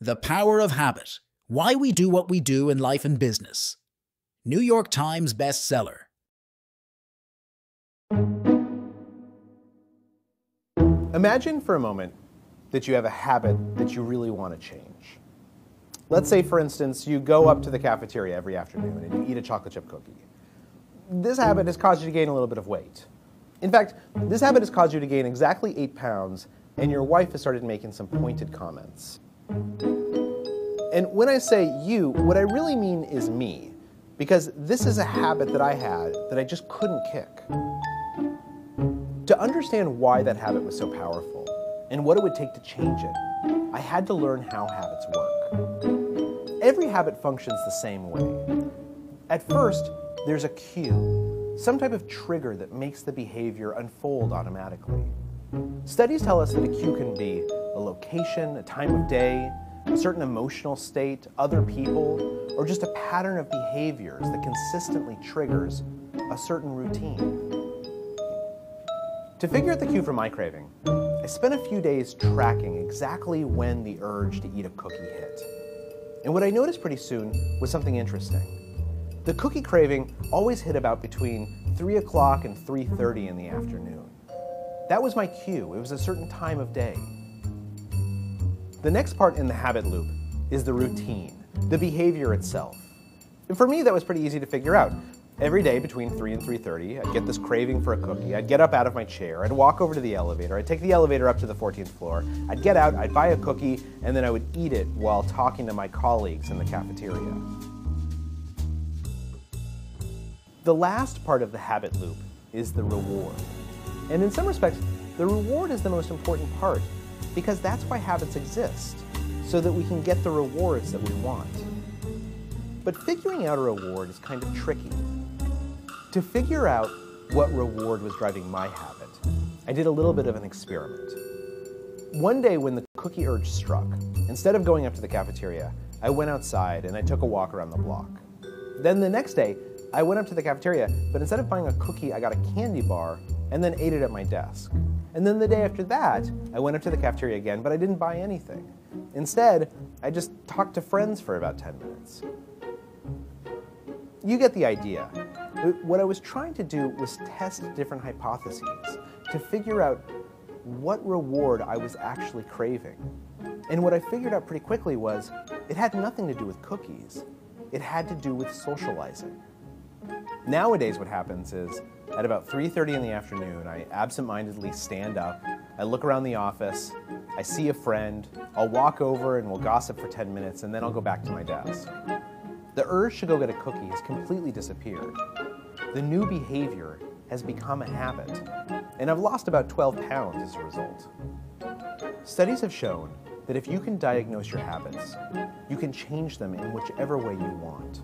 The Power of Habit: Why We Do What We Do in Life and Business. New York Times bestseller. Imagine for a moment that you have a habit that you really want to change. Let's say, for instance, you go up to the cafeteria every afternoon and you eat a chocolate chip cookie. This habit has caused you to gain a little bit of weight. In fact, this habit has caused you to gain exactly 8 pounds, and your wife has started making some pointed comments. And when I say you, what I really mean is me, because this is a habit that I had that I just couldn't kick. To understand why that habit was so powerful and what it would take to change it, I had to learn how habits work. Every habit functions the same way. At first, there's a cue, some type of trigger that makes the behavior unfold automatically. Studies tell us that a cue can be a location, a time of day, a certain emotional state, other people, or just a pattern of behaviors that consistently triggers a certain routine. To figure out the cue for my craving, I spent a few days tracking exactly when the urge to eat a cookie hit. And what I noticed pretty soon was something interesting. The cookie craving always hit about between 3 o'clock and 3:30 in the afternoon. That was my cue. It was a certain time of day. The next part in the habit loop is the routine, the behavior itself. And for me, that was pretty easy to figure out. Every day between 3 and 3:30, I'd get this craving for a cookie. I'd get up out of my chair. I'd walk over to the elevator. I'd take the elevator up to the 14th floor. I'd get out, I'd buy a cookie, and then I would eat it while talking to my colleagues in the cafeteria. The last part of the habit loop is the reward. And in some respects, the reward is the most important part, because that's why habits exist, so that we can get the rewards that we want. But figuring out a reward is kind of tricky. To figure out what reward was driving my habit, I did a little bit of an experiment. One day when the cookie urge struck, instead of going up to the cafeteria, I went outside and I took a walk around the block. Then the next day, I went up to the cafeteria, but instead of buying a cookie, I got a candy bar and then ate it at my desk. And then the day after that, I went up to the cafeteria again, but I didn't buy anything. Instead, I just talked to friends for about 10 minutes. You get the idea. What I was trying to do was test different hypotheses to figure out what reward I was actually craving. And what I figured out pretty quickly was it had nothing to do with cookies. It had to do with socializing. Nowadays what happens is at about 3:30 in the afternoon, I absentmindedly stand up, I look around the office, I see a friend, I'll walk over and we'll gossip for 10 minutes and then I'll go back to my desk. The urge to go get a cookie has completely disappeared. The new behavior has become a habit, and I've lost about 12 pounds as a result. Studies have shown that if you can diagnose your habits, you can change them in whichever way you want.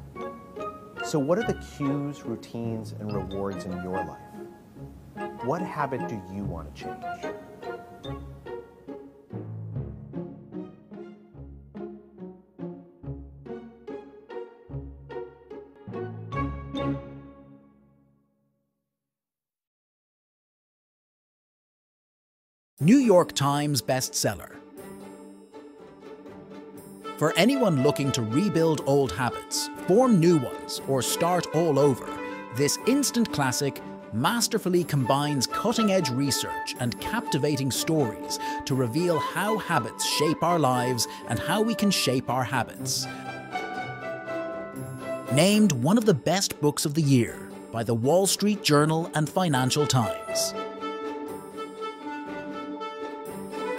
So what are the cues, routines, and rewards in your life? What habit do you want to change? New York Times bestseller. For anyone looking to rebuild old habits, form new ones, or start all over, this instant classic masterfully combines cutting-edge research and captivating stories to reveal how habits shape our lives and how we can shape our habits. Named one of the best books of the year by the Wall Street Journal and Financial Times.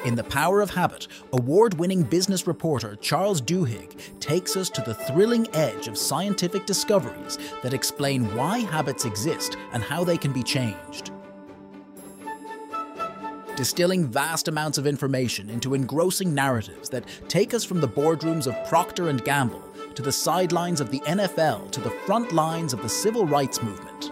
In The Power of Habit, award-winning business reporter Charles Duhigg takes us to the thrilling edge of scientific discoveries that explain why habits exist and how they can be changed. Distilling vast amounts of information into engrossing narratives that take us from the boardrooms of Procter Gamble to the sidelines of the NFL to the front lines of the civil rights movement.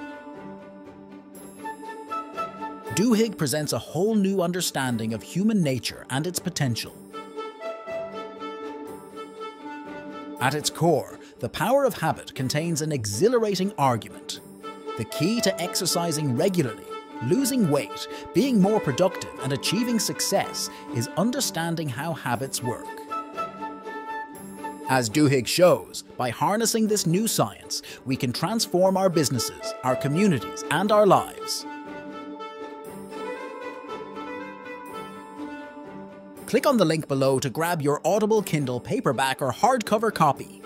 Duhigg presents a whole new understanding of human nature and its potential. At its core, The Power of Habit contains an exhilarating argument. The key to exercising regularly, losing weight, being more productive, and achieving success is understanding how habits work. As Duhigg shows, by harnessing this new science, we can transform our businesses, our communities, and our lives. Click on the link below to grab your Audible Kindle paperback or hardcover copy.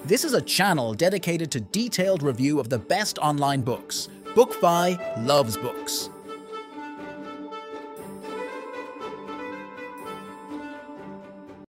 This is a channel dedicated to detailed review of the best online books. BookFi loves books.